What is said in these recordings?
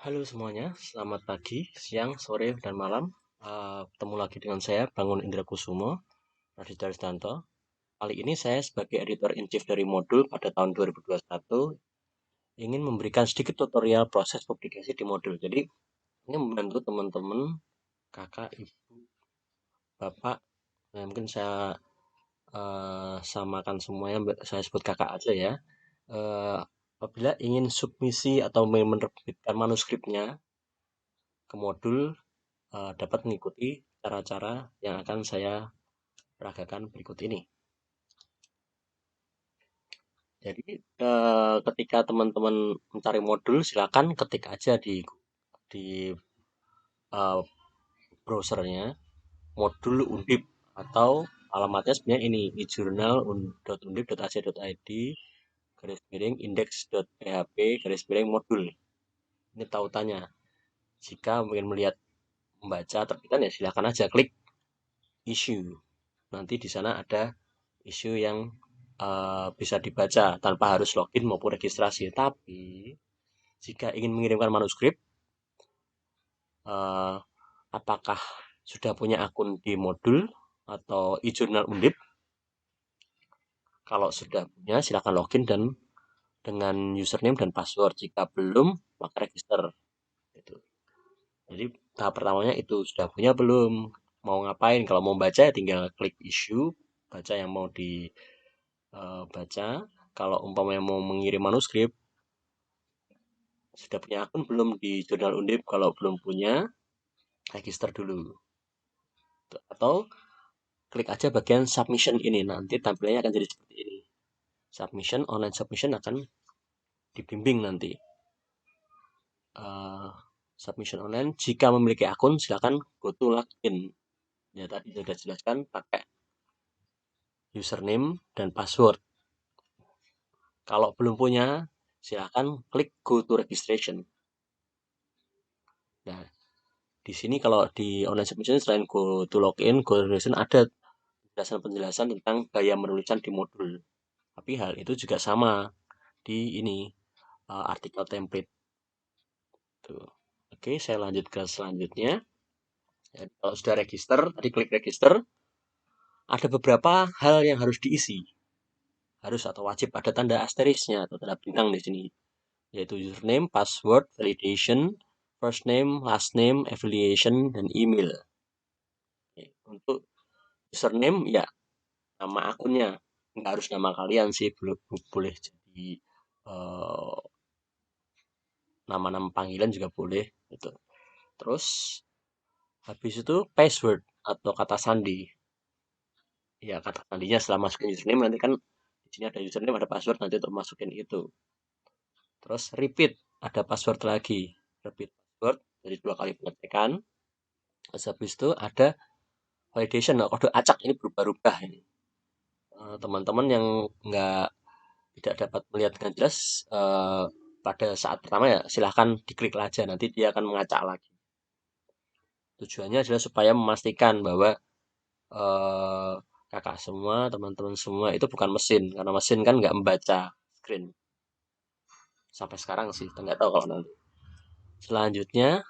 Halo semuanya, selamat pagi, siang, sore, dan malam. Ketemu lagi dengan saya, Bangun Indra Kusumo, Raditya Risdanto. Kali ini saya sebagai editor in chief dari Modul pada tahun 2021 ingin memberikan sedikit tutorial proses publikasi di Modul. Jadi ini membantu teman-teman, kakak, ibu, bapak, mungkin saya samakan semuanya, saya sebut kakak aja ya. Apabila ingin submisi atau menerbitkan manuskripnya ke Modul, dapat mengikuti cara-cara yang akan saya peragakan berikut ini. Jadi ketika teman-teman mencari modul, silakan ketik aja di uh, browsernya modul Undip atau alamatnya sebenarnya ini ejournal.undip.ac.id garis miring index.php garis miring modul. Ini tautannya. Jika ingin membaca terbitan ya silakan aja klik issue. Nanti di sana ada isu yang bisa dibaca tanpa harus login maupun registrasi. Tapi jika ingin mengirimkan manuskrip, uh, apakah sudah punya akun di modul atau e-journal Undip? Kalau sudah punya, silakan login dan dengan username dan password. Jika belum, maka register. Gitu. Jadi tahap pertamanya itu sudah punya belum? Mau ngapain? Kalau mau baca ya tinggal klik issue, baca yang mau dibaca. Kalau umpamanya mau mengirim manuskrip, sudah punya akun belum di jurnal Undip? Kalau belum punya, register dulu. Atau klik aja bagian submission ini. Nanti tampilannya akan jadi seperti ini. Online submission akan dibimbing nanti. Uh, Submission online. Jika memiliki akun, silakan go to login. Ya tadi sudah jelaskan pakai username dan password. Kalau belum punya, silakan klik go to registration. Nah, di sini kalau di online submission selain go to login, go to registration ada penjelasan tentang gaya menulisan di modul. Tapi hal itu juga sama di ini artikel template. Tuh. Oke, saya lanjut ke selanjutnya. Ya, kalau sudah register, tadi klik register, ada beberapa hal yang harus diisi. Harus atau wajib ada tanda asterisnya atau tanda bintang di sini, yaitu username, password, validation, first name, last name, affiliation, dan email. Oke, untuk username ya nama akunnya, nggak harus nama kalian sih, boleh jadi uh, nama-nama panggilan juga boleh gitu. Terus habis itu password atau kata sandi. Ya kata sandinya setelah masukin username nanti kan di sini ada username ada password nanti untuk masukin itu. Terus repeat ada password lagi. Repeat password dari 2 kali pengecekan. Terus habis itu ada validation. Nah, kode acak ini berubah-ubah ini. Teman-teman yang nggak tidak dapat melihat dengan jelas pada saat pertama ya silahkan diklik aja nanti dia akan mengacak lagi. Tujuannya adalah supaya memastikan bahwa eh, kakak semua, teman-teman semua itu bukan mesin, karena mesin kan nggak membaca screen. Sampai sekarang sih, nggak tahu kalau nanti. Selanjutnya,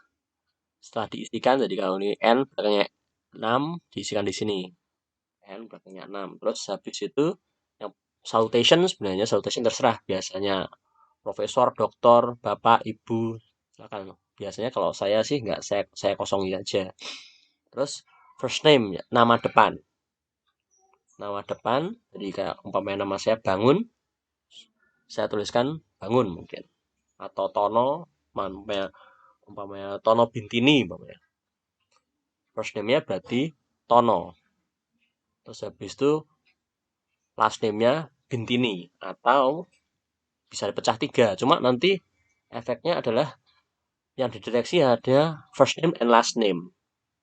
setelah diisikan, jadi kalau ini N belakangnya 6, diisikan di sini. N belakangnya 6. Terus habis itu, yang salutation sebenarnya, salutation terserah. Biasanya profesor, doktor, bapak, ibu, silakan. Biasanya kalau saya sih nggak, saya kosongin aja. Terus first name, ya, nama depan. Nama depan, jadi kayak umpamanya nama saya Bangun, saya tuliskan Bangun mungkin. Atau Tono, umpamanya Tono Bintini, umpamanya. First name-nya berarti Tono. Terus habis itu last name-nya Bintini. Atau bisa dipecah 3. Cuma nanti efeknya adalah yang dideteksi ada first name and last name.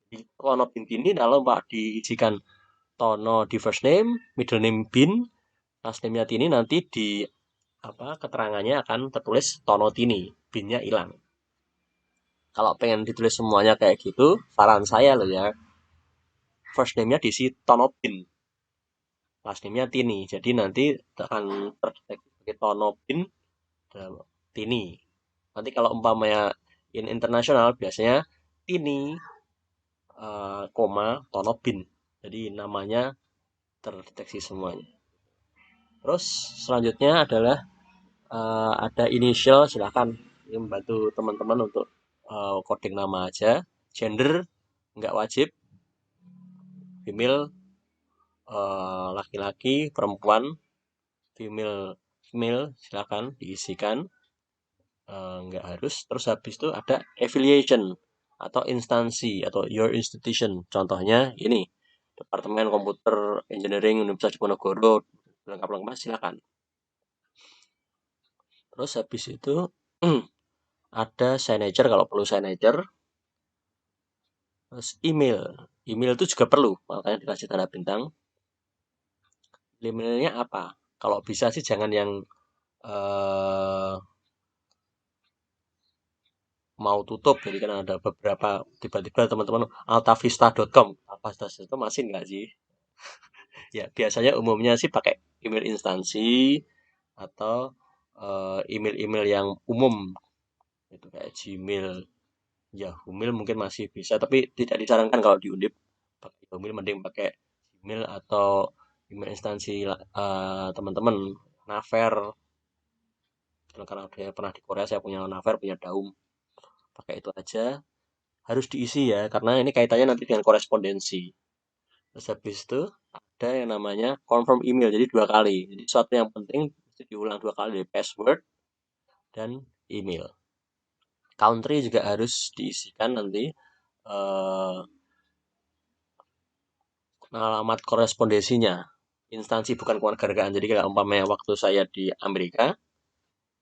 Di Tono Bintini kalau Pak diisikan Tono di first name, middle name Bin, last name-nya Tini nanti di keterangannya akan tertulis Tono Tini, Bin-nya hilang. Kalau pengen ditulis semuanya kayak gitu, saran saya loh ya, first name-nya diisi Tono Bin, last name-nya Tini. Jadi nanti akan terdeteksi sebagai Tono Bin dan Tini. Nanti kalau umpamanya internasional biasanya ini koma tonobin. Jadi namanya terdeteksi semuanya. Terus selanjutnya adalah ada initial, silakan ini membantu teman-teman untuk coding nama aja. Gender nggak wajib, female laki-laki, perempuan, female female silakan diisikan, nggak harus. Terus habis itu ada affiliation atau instansi atau your institution. Contohnya ini Departemen Komputer Engineering Universitas Diponegoro, lengkap-lengkap silakan. Terus habis itu ada signature kalau perlu signature. Terus email. Email itu juga perlu, makanya dikasih tanda bintang. Emailnya apa? Kalau bisa sih jangan yang eh, mau tutup. Jadi kan ada beberapa tiba-tiba teman-teman altavista.com. Altavista itu masih nggak sih? Ya biasanya umumnya sih pakai email instansi atau email-email yang umum itu kayak Gmail, Yahoo Mail mungkin masih bisa, tapi tidak disarankan kalau di Undip pakai Yahoo Mail, mending pakai Gmail atau email instansi teman-teman Naver. Karena saya pernah di Korea, saya punya Naver, punya Daum, pakai itu aja. Harus diisi ya, karena ini kaitannya nanti dengan korespondensi. Terus habis itu ada yang namanya confirm email, jadi 2 kali. Jadi sesuatu yang penting mesti diulang 2 kali, dari password dan email. Country juga harus diisikan nanti. eh, Alamat korespondensinya, instansi bukan kewarganegaraan. Jadi kalau umpamanya waktu saya di Amerika,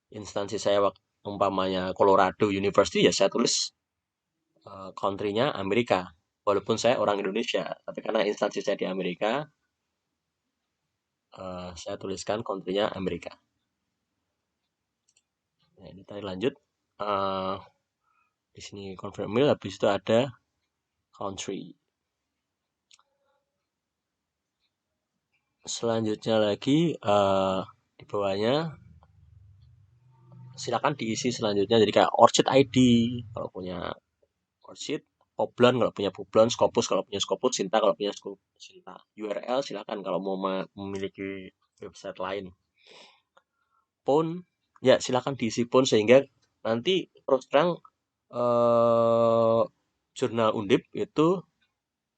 instansi saya waktu umpamanya Colorado University, ya saya tulis country-nya Amerika. Walaupun saya orang Indonesia, tapi karena instansi saya di Amerika, saya tuliskan country-nya Amerika. Nah, ini tadi lanjut. Eh, di sini confirm mail, habis itu ada country. Selanjutnya lagi di bawahnya silakan diisi selanjutnya. Jadi kayak Orchid ID kalau punya Orchid, Poblan kalau punya Poblan, Scopus kalau punya Scopus, Sinta kalau punya Scopus, Sinta. URL silakan kalau mau memiliki website lain. Phone ya silakan diisi phone sehingga nanti terus terang eh, jurnal Undip itu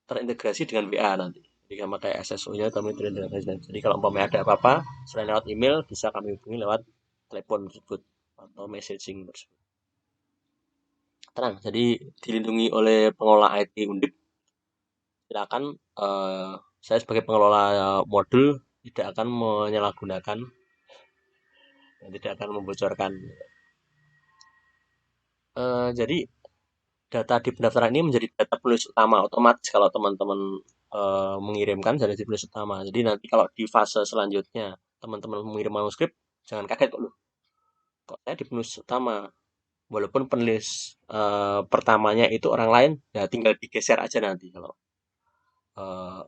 terintegrasi dengan WA nanti. Jadi sama kayak SSO-nya kami terintegrasi. Jadi kalau umpamanya ada apa-apa selain lewat email bisa kami hubungi lewat telepon tersebut atau messaging tersebut. Tenang, jadi dilindungi oleh pengelola IT Undip. Silakan saya sebagai pengelola modul tidak akan menyalahgunakan dan tidak akan membocorkan. Jadi data di pendaftaran ini menjadi data penulis utama otomatis kalau teman-teman mengirimkan jadi penulis utama. Jadi nanti kalau di fase selanjutnya teman-teman mengirim manuskrip jangan kaget kok loh. Kok saya di penulis utama walaupun penulis pertamanya itu orang lain ya tinggal digeser aja nanti kalau eh,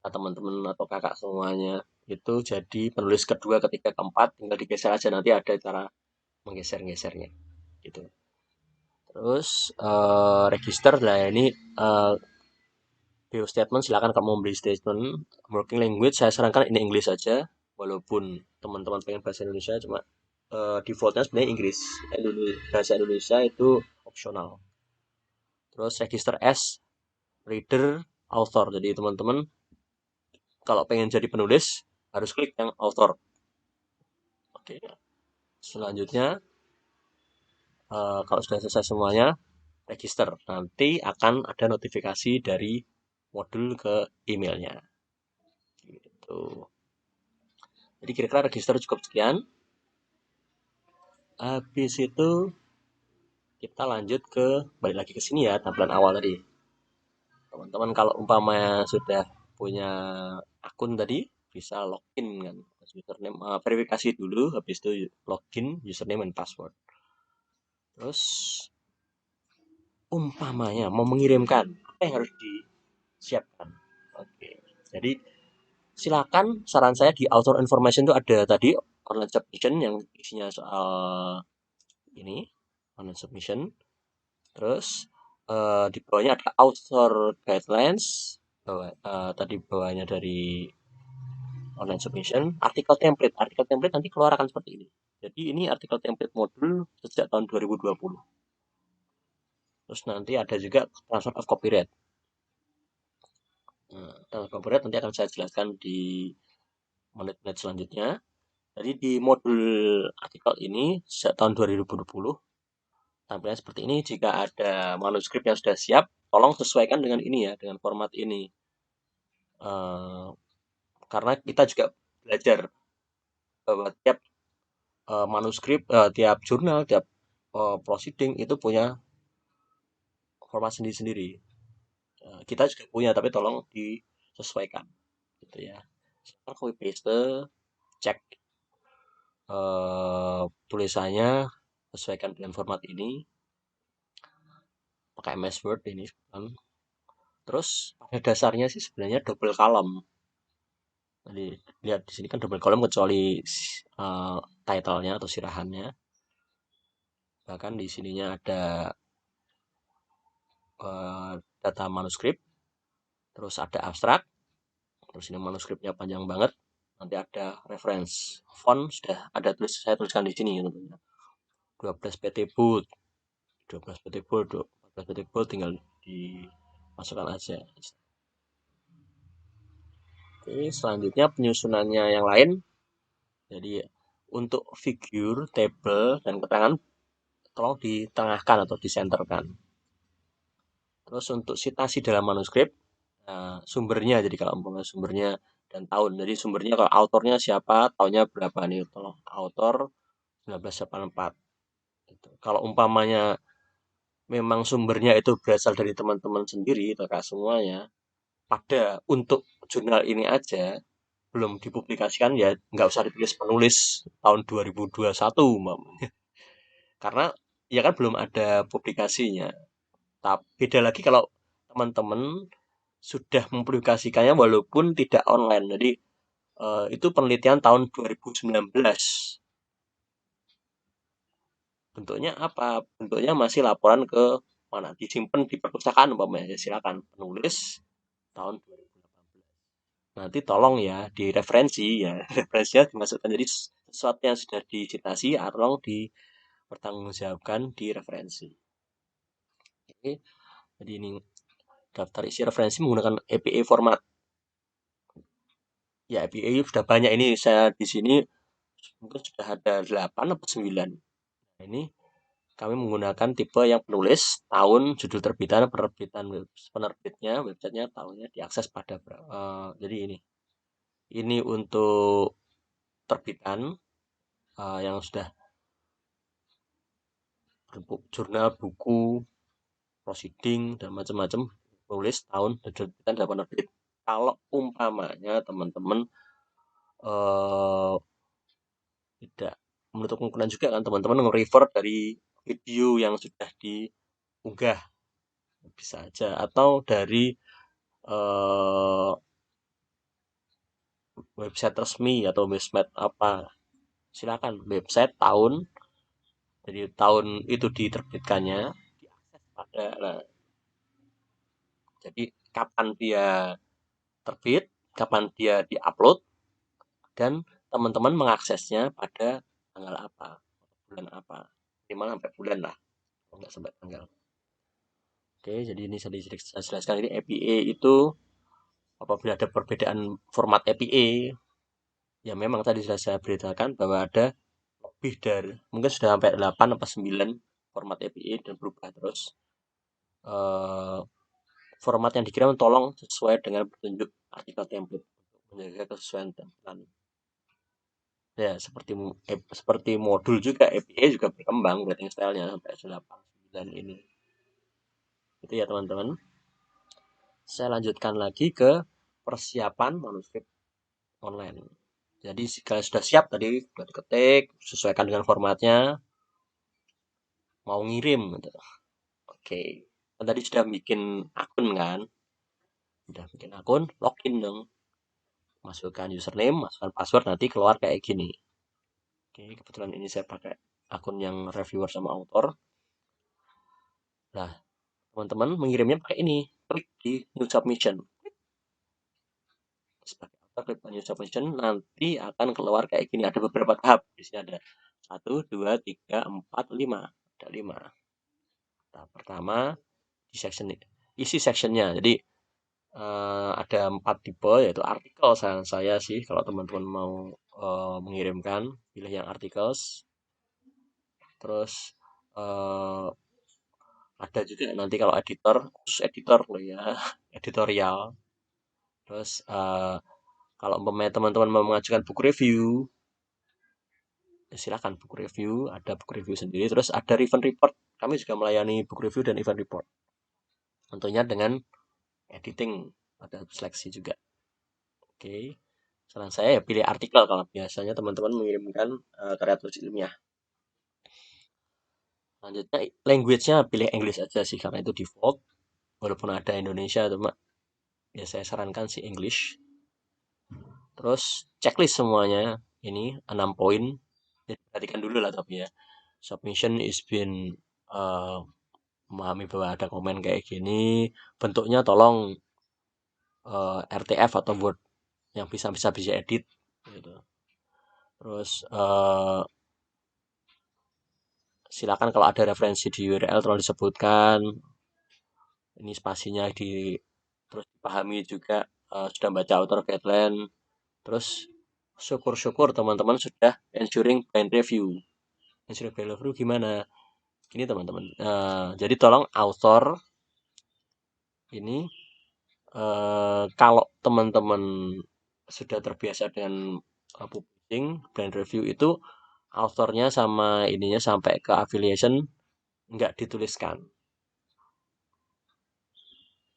teman-teman atau kakak semuanya itu jadi penulis kedua, ketiga, keempat tinggal digeser aja nanti ada cara menggeser-gesernya gitu. Terus register lah ini bio statement silakan kamu membeli statement. Working language saya sarankan ini English saja walaupun teman-teman pengen bahasa Indonesia cuma defaultnya sebenarnya Inggris. Bahasa Indonesia itu opsional. Terus register as reader author. Jadi teman-teman kalau pengen jadi penulis harus klik yang author. Oke. Selanjutnya kalau sudah selesai semuanya register. Nanti akan ada notifikasi dari modul ke emailnya. Gitu. Jadi kira-kira register cukup sekian. Habis itu kita lanjut ke balik lagi ke sini ya tampilan awal tadi. Teman-teman kalau umpamanya sudah punya akun tadi bisa login kan username verifikasi dulu habis itu login username dan password. Terus umpamanya mau mengirimkan apa yang harus disiapkan? Oke. Jadi silakan saran saya di author information itu ada tadi online submission yang isinya soal ini online submission. Terus di bawahnya ada author guidelines, tadi bawahnya dari online submission, artikel template. Artikel template nanti keluar akan seperti ini. Jadi ini artikel template modul sejak tahun 2020. Terus nanti ada juga transfer of copyright. Transfer of copyright nanti akan saya jelaskan di menit-menit selanjutnya. Jadi di modul artikel ini sejak tahun 2020 tampilannya seperti ini. Jika ada manuskrip yang sudah siap, tolong sesuaikan dengan ini ya, dengan format ini. Karena kita juga belajar bahwa tiap manuskrip, tiap jurnal, tiap proceeding itu punya format sendiri-sendiri. Kita juga punya, tapi tolong disesuaikan, gitu ya. Sekarang copy paste, cek tulisannya, sesuaikan dengan format ini, pakai MS Word ini kan. Terus pada dasarnya sih sebenarnya double column. Jadi lihat di sini kan double column kecuali title-nya atau sirahannya. Bahkan di sininya ada data manuskrip, terus ada abstrak, terus ini manuskripnya panjang banget. Nanti ada reference, font sudah ada saya tuliskan di sini tentunya. 12 PT Bold, 12 PT Bold, 14 PT Bold tinggal dimasukkan aja. Oke, selanjutnya penyusunannya yang lain. Jadi untuk figur, table, dan keterangan tolong ditengahkan atau disenterkan. Terus untuk citasi dalam manuskrip, sumbernya, jadi kalau umpamanya sumbernya dan tahun. Jadi sumbernya kalau autornya siapa, tahunnya berapa nih, tolong autor 1984. Gitu. Kalau umpamanya memang sumbernya itu berasal dari teman-teman sendiri, kakak semuanya, pada untuk jurnal ini aja, belum dipublikasikan ya nggak usah ditulis penulis tahun 2021 umpamanya. Karena ya kan belum ada publikasinya. Tapi beda lagi kalau teman-teman sudah mempublikasikannya walaupun tidak online. Jadi itu penelitian tahun 2019. Bentuknya apa? Bentuknya masih laporan ke mana? Disimpan di perpustakaan umpamanya. Ya, silakan penulis tahun 2018. Nanti tolong ya direferensi ya. Referensinya dimasukkan jadi sesuatu yang sudah dicitasi atau dipertanggungjawabkan di referensi. Oke. Jadi ini daftar isi referensi menggunakan APA format. Ya, APA sudah banyak ini saya di sini mungkin sudah ada 8 atau 9. Nah, ini kami menggunakan tipe yang penulis, tahun, judul terbitan, penerbitnya, websitenya, tahunnya, diakses pada jadi ini. Ini untuk terbitan yang sudah jurnal, buku, proceeding, dan macam-macam, tulis tahun, judul terbitan, dan penerbit. Kalau umpamanya teman-teman tidak menutup kemungkinan juga kan teman-teman nge-refer dari video yang sudah diunggah bisa aja atau dari website resmi atau website apa silakan website tahun jadi tahun itu diterbitkannya diakses pada jadi kapan dia terbit kapan dia diupload dan teman-teman mengaksesnya pada tanggal apa bulan apa minimal sampai bulan lah nggak sampai tanggal. Oke, jadi ini saya jelaskan ini APA itu apabila ada perbedaan format APA, ya memang tadi sudah saya beritakan bahwa ada lebih dari mungkin sudah sampai 8 atau 9 format APA dan berubah terus. Format yang dikirim tolong sesuai dengan petunjuk artikel template untuk menjaga kesesuaian tampilan. Ya, seperti modul juga APA juga berkembang rating stylenya sampai 8 9 ini. Itu ya teman-teman. Saya lanjutkan lagi ke persiapan manuskrip online. Jadi jika sudah siap tadi sudah diketik, sesuaikan dengan formatnya, mau ngirim gitu. Oke. Kan tadi sudah bikin akun kan? Sudah bikin akun, login dong. Masukkan username, masukkan password nanti keluar kayak gini. Oke, kebetulan ini saya pakai akun yang reviewer sama author. Nah, teman-teman mengirimnya pakai ini, klik di new submission. Sebagai author, klik new submission, nanti akan keluar kayak gini. Ada beberapa tahap. Di sini ada 1, 2, 3, 4, 5. Ada 5. Tahap pertama di section isi sectionnya. Jadi ada 4 tipe, yaitu artikel. Saya sih kalau teman-teman mau mengirimkan, pilih yang articles. Terus ada juga nanti kalau editor, khusus editor loh ya, editorial. Terus kalau umpamanya teman-teman mau mengajukan buku review, ya silakan buku review, ada buku review sendiri. Terus ada event report, kami juga melayani buku review dan event report. Tentunya dengan editing, ada seleksi juga. Oke, saran saya ya pilih artikel kalau biasanya teman-teman mengirimkan karya tulis ilmiah. Selanjutnya language-nya pilih English aja sih karena itu default. Walaupun ada Indonesia cuma ya saya sarankan sih English. Terus checklist semuanya ini 6 poin. Jadi perhatikan dulu lah tapi ya. Submission is been memahami bahwa ada komen kayak gini. Bentuknya tolong RTF atau Word yang bisa edit gitu. Terus silakan kalau ada referensi di URL tolong disebutkan. Ini spasinya terus dipahami juga sudah baca author guideline. Terus syukur-syukur teman-teman sudah ensuring blind review. Ensuring blind review gimana? Gini teman-teman. Jadi tolong author ini kalau teman-teman sudah terbiasa dengan publishing, blind review itu authornya sama ininya sampai ke affiliation nggak dituliskan.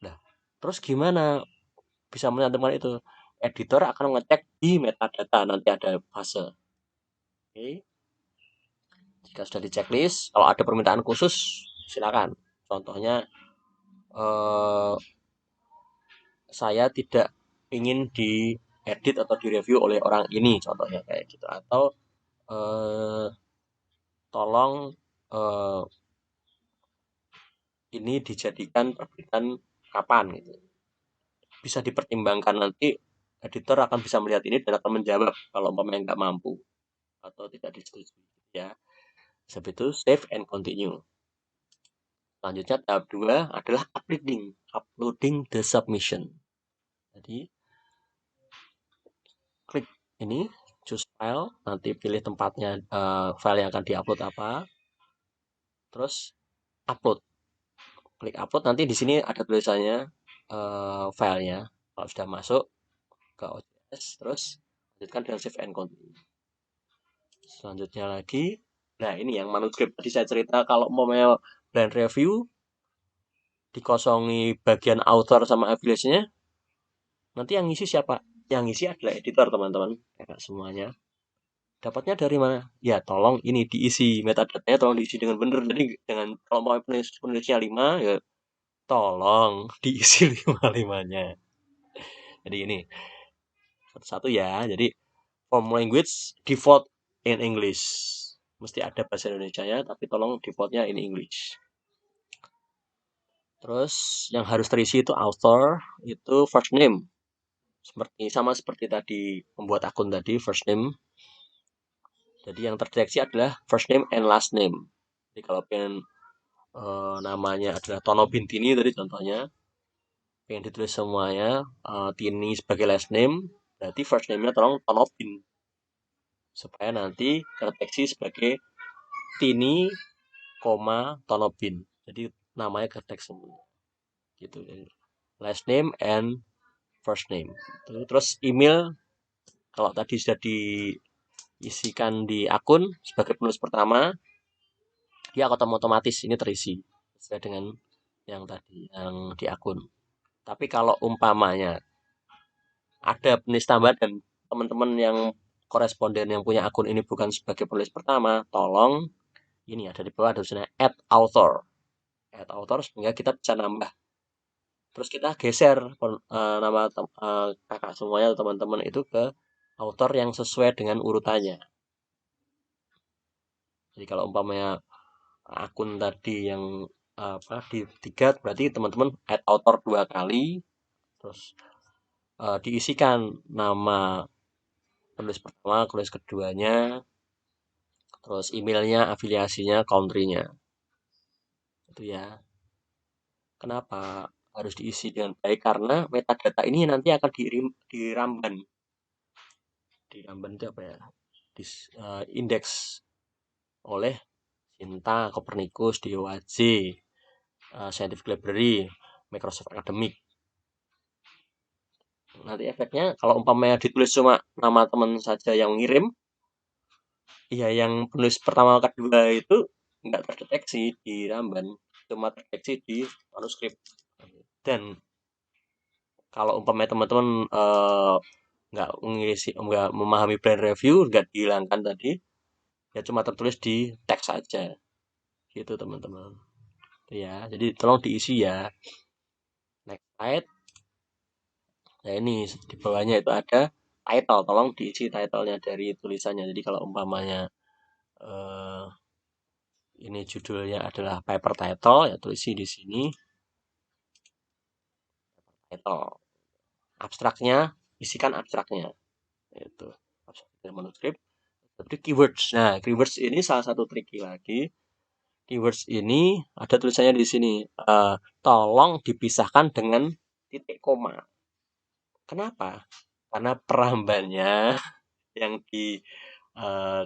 Nah, terus gimana bisa mencantumkan itu? Editor akan mengecek di metadata, nanti ada fase. Oke. Jika sudah di checklist, kalau ada permintaan khusus, silakan. Contohnya, saya tidak ingin diedit atau direview oleh orang ini, contohnya kayak gitu. Atau tolong ini dijadikan terbitan kapan gitu. Bisa dipertimbangkan nanti editor akan bisa melihat ini dan akan menjawab kalau umpamanya nggak mampu atau tidak disetujui ya. Sebab itu save and continue. Selanjutnya tahap 2 adalah uploading the submission. Jadi klik ini choose file, nanti pilih tempatnya file yang akan diupload apa. Terus upload. Klik upload, nanti di sini ada tulisannya filenya. Kalau sudah masuk ke OJS, terus lanjutkan dengan save and continue. Selanjutnya lagi, nah ini yang manuskrip tadi saya cerita kalau mau blind review dikosongi bagian author sama affiliation-nya, nanti yang ngisi siapa? Yang ngisi adalah editor teman-teman, kayak semuanya. Dapatnya dari mana? Ya tolong ini diisi metadata-nya, tolong diisi dengan benar. Jadi dengan kalau mau penulisnya 5 ya tolong diisi 5-5-nya. Jadi ini satu-satu ya. Jadi form language default in English. Mesti ada bahasa Indonesianya, tapi tolong defaultnya in English. Terus yang harus terisi itu author, itu first name. Sama seperti tadi membuat akun tadi, first name. Jadi yang terdeteksi adalah first name and last name. Jadi kalau pengen namanya adalah Tono Bintini tadi contohnya, pengen ditulis semuanya Tini sebagai last name, berarti first name-nya tolong Tono Bin. Supaya nanti terdeteksi sebagai Tini, Tono Bin. Jadi namanya ketek semua. Gitu. Last name and first name. Terus email, kalau tadi sudah diisikan di akun sebagai penulis pertama, dia otomatis ini terisi sesuai dengan yang tadi yang di akun. Tapi kalau umpamanya ada penulis tambahan dan teman-teman yang koresponden yang punya akun ini bukan sebagai penulis pertama, tolong ini ada di bawah ada tulisannya add author sehingga kita bisa nambah. Terus kita geser nama kakak semuanya teman-teman itu ke author yang sesuai dengan urutannya. Jadi kalau umpamanya akun tadi yang di 3 berarti teman-teman add author 2 kali, terus diisikan nama penulis pertama, penulis keduanya, terus emailnya, afiliasinya, country-nya. Itu ya. Kenapa harus diisi dengan baik? Karena metadata ini nanti akan diramban. Diramban itu apa ya? Indeks oleh Sinta, Copernicus, DOAJ, Scientific Library, Microsoft Academic. Nanti efeknya kalau umpamanya ditulis cuma nama teman saja yang ngirim, ya yang penulis pertama kedua itu nggak terdeteksi di Ramban, cuma terdeteksi di manuskrip. Dan kalau umpamanya teman-teman nggak memahami brand review, nggak dihilangkan tadi, ya cuma tertulis di teks saja, gitu teman-teman. Ya, jadi tolong diisi ya. Next slide. Nah ini di bawahnya itu ada title, tolong diisi title-nya dari tulisannya. Jadi kalau umpamanya eh, ini judulnya adalah paper title, ya tulisi di sini title. Abstraknya, isikan abstraknya. Itu abstrak manuskrip. Seperti keywords. Nah, keywords ini salah satu triki lagi. Keywords ini ada tulisannya di sini. Tolong dipisahkan dengan titik koma. Kenapa? Karena perambannya yang di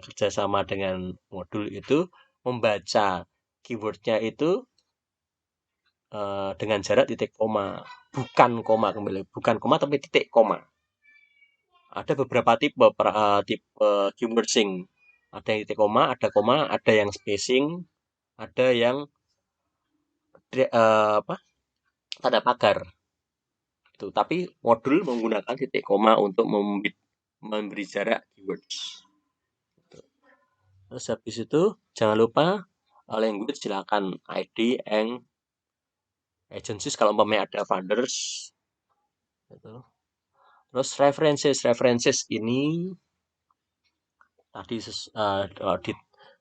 kerjasama dengan modul itu membaca keywordnya itu dengan jarak titik koma, bukan koma kembali, bukan koma tapi titik koma. Ada beberapa tipe tipe keywordsing. Ada yang titik koma, ada yang spacing, ada yang tanda pagar. Itu. Tapi modul menggunakan titik koma untuk memberi jarak keywords. Terus habis itu jangan lupa language silakan ID and agencies kalau umpamanya ada funders. Gitu. Terus references ini tadi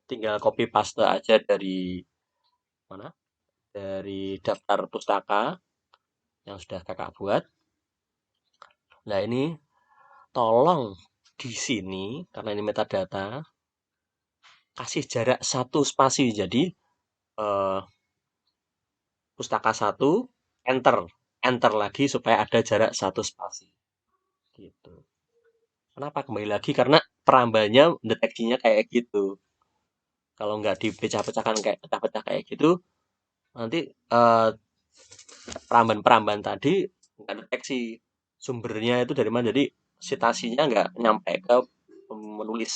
tinggal copy paste aja dari mana? Dari daftar pustaka yang sudah kakak buat. Nah ini tolong di sini karena ini metadata kasih jarak 1 spasi. Jadi pustaka 1 enter lagi supaya ada jarak 1 spasi. Gitu. Kenapa kembali lagi? Karena perambannya deteksinya kayak gitu. Kalau nggak dipecah-pecahkan kayak pecah-pecah kayak gitu, nanti peramban-peramban tadi nggak deteksi sumbernya itu dari mana. Jadi citasinya nggak nyampe ke menulis.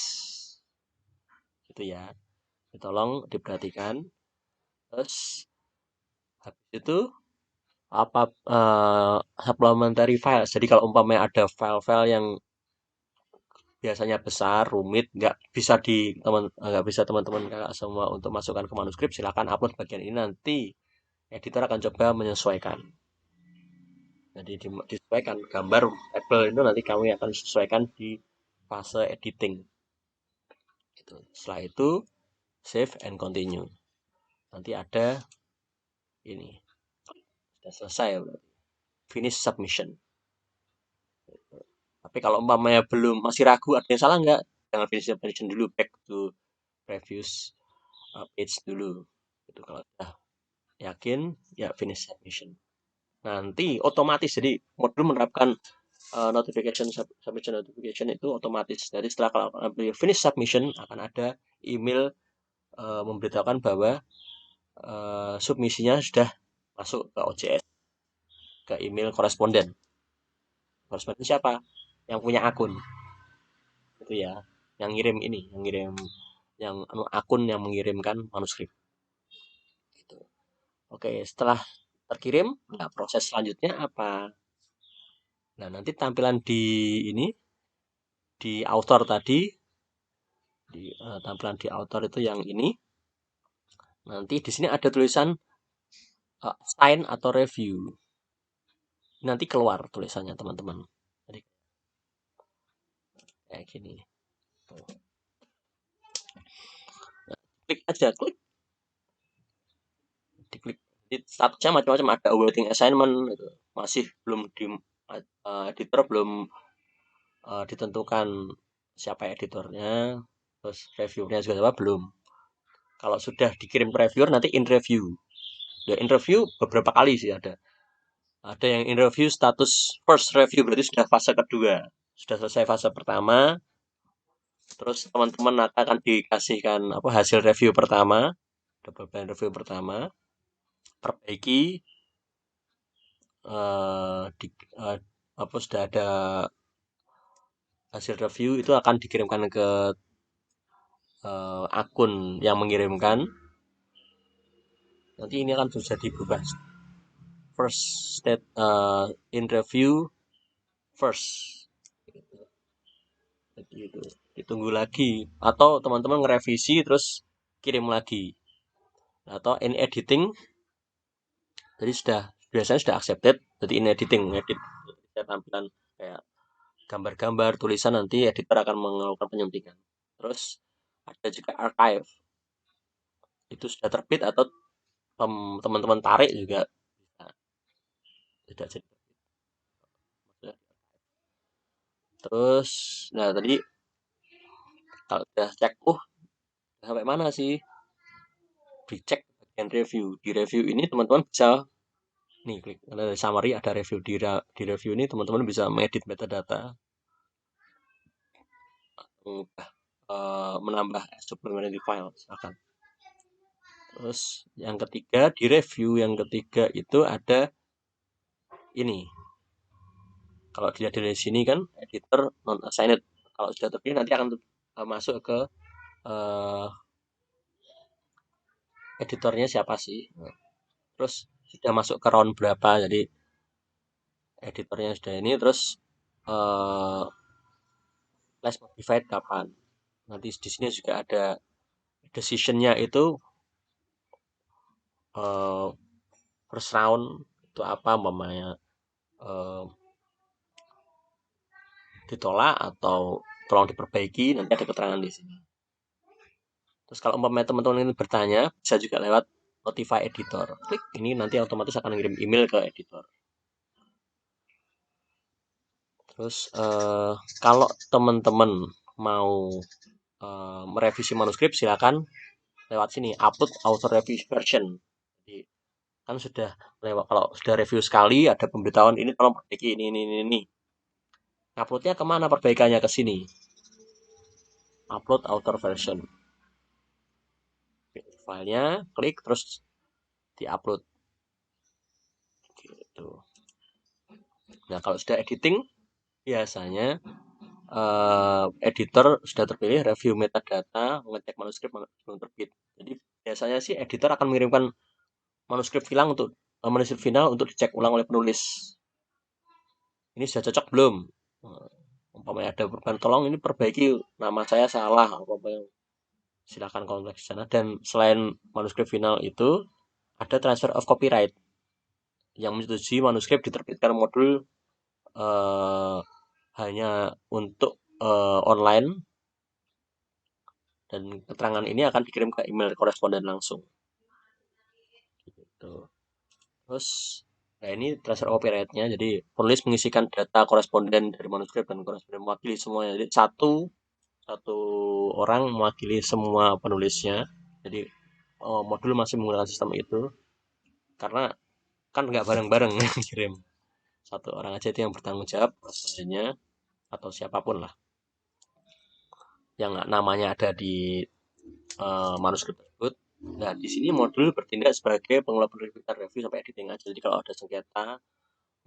Gitu ya. Tolong diperhatikan. Terus habis itu apa supplementary file. Jadi kalau umpamanya ada file-file yang biasanya besar, rumit, nggak bisa teman-teman kakak semua untuk masukkan ke manuskrip, silakan upload bagian ini nanti editor akan coba menyesuaikan. Jadi disesuaikan gambar label itu nanti kami akan sesuaikan di fase editing. Gitu. Setelah itu save and continue. Nanti ada ini sudah selesai berarti. Finish submission. Tapi kalau umpamanya belum masih ragu ada yang salah nggak, jangan finish submission dulu, back to previous page dulu. Itu kalau sudah yakin ya finish submission. Nanti otomatis jadi modul menerapkan notification submission notification itu otomatis. Jadi setelah kalau finish submission akan ada email memberitahukan bahwa submisinya sudah masuk ke OJS, ke email koresponden. Koresponden siapa? Yang punya akun. Itu ya. Yang ngirim ini, yang akun yang mengirimkan manuskrip. Gitu. Oke, setelah terkirim, nah proses selanjutnya apa? Nah, nanti tampilan di ini di author tadi tampilan di author itu yang ini. Nanti di sini ada tulisan sign atau review. Nanti keluar tulisannya, teman-teman. Jadi kayak gini. Nah, klik aja, diklik statusnya macam-macam, ada awaiting assignment gitu. Masih belum di editor belum ditentukan siapa editornya, terus reviewernya juga apa belum. Kalau sudah dikirim ke reviewer nanti in review. Ya in review beberapa kali sih ada. Ada yang in review status first review, berarti sudah fase kedua. Sudah selesai fase pertama, terus teman-teman akan dikasihkan apa hasil review pertama, double blind review pertama, perbaiki, di, apa sudah ada hasil review itu akan dikirimkan ke akun yang mengirimkan. Nanti ini akan bisa berubah first state in review first. Jadi itu ditunggu lagi atau teman-teman ngerevisi terus kirim lagi atau in editing. Jadi biasanya sudah accepted, jadi in editing edit tampilan kayak gambar-gambar tulisan, nanti editor akan melakukan penyuntikan. Terus ada juga archive, itu sudah terbit atau teman-teman tarik juga bisa. Tidak jadi. Terus nah tadi kalau udah cek sampai mana sih, dicek bagian review. Di review ini teman-teman bisa nih klik ada summary, ada review. Di review ini teman-teman bisa mengedit metadata, menambah supplementary file misalkan. Terus yang ketiga, di review yang ketiga itu ada ini. Kalau dilihat dari sini kan editor non assigned. Kalau sudah terpilih nanti akan masuk ke editornya siapa sih. Terus sudah masuk ke round berapa, jadi editornya sudah ini. Terus last modified kapan. Nanti di sini juga ada decisionnya itu first round itu apa, umpamanya ditolak atau tolong diperbaiki, nanti ada keterangan di sini. Terus kalau umpamanya teman-teman ini bertanya, bisa juga lewat notify editor. Klik ini nanti otomatis akan ngirim email ke editor. Terus kalau teman-teman mau merevisi manuskrip, silakan lewat sini upload author review version. Jadi kan sudah lewat, kalau sudah review sekali ada pemberitahuan ini tolong perbaiki ini. Uploadnya kemana perbaikannya? Ke sini. Upload author version. Filenya klik terus diupload. Gitu. Nah kalau sudah editing, biasanya editor sudah terpilih review metadata, mengecek manuskrip belum terbit. Jadi biasanya sih editor akan mengirimkan manuskrip final untuk dicek ulang oleh penulis. Ini sudah cocok belum? Umpamanya ada perubahan, tolong ini perbaiki, nama saya salah, silakan kontak di sana. Dan selain manuskrip final itu ada transfer of copyright yang menyetujui manuskrip diterbitkan modul hanya untuk online, dan keterangan ini akan dikirim ke email koresponden langsung. Gitu. Terus nah ini transfer copyright-nya, jadi penulis mengisikan data koresponden dari manuskrip dan koresponden mewakili semuanya. Jadi satu orang mewakili semua penulisnya. Jadi modul masih menggunakan sistem itu karena kan nggak bareng-bareng kirim. Satu orang aja itu yang bertanggung jawab, korespondennya atau siapapun lah yang namanya ada di manuskrip tersebut. Nah, di sini modul bertindak sebagai pengelola penerbitan, review sampai editing aja. Jadi kalau ada sengketa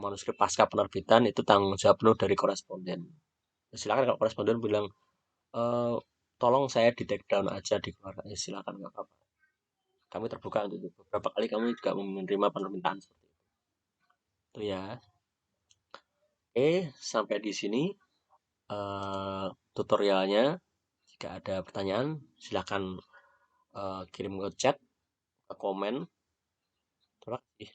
manuskrip pasca penerbitan, itu tanggung jawab penuh dari koresponden. Silakan kalau koresponden bilang tolong saya di take down aja, dikeluarkan, ya silakan, nggak apa-apa. Kami terbuka untuk itu. Beberapa kali kami juga menerima permintaan seperti itu ya. Oke, sampai di sini tutorialnya. Jika ada pertanyaan, silakan kirim ke chat, ke komen. Terima kasih.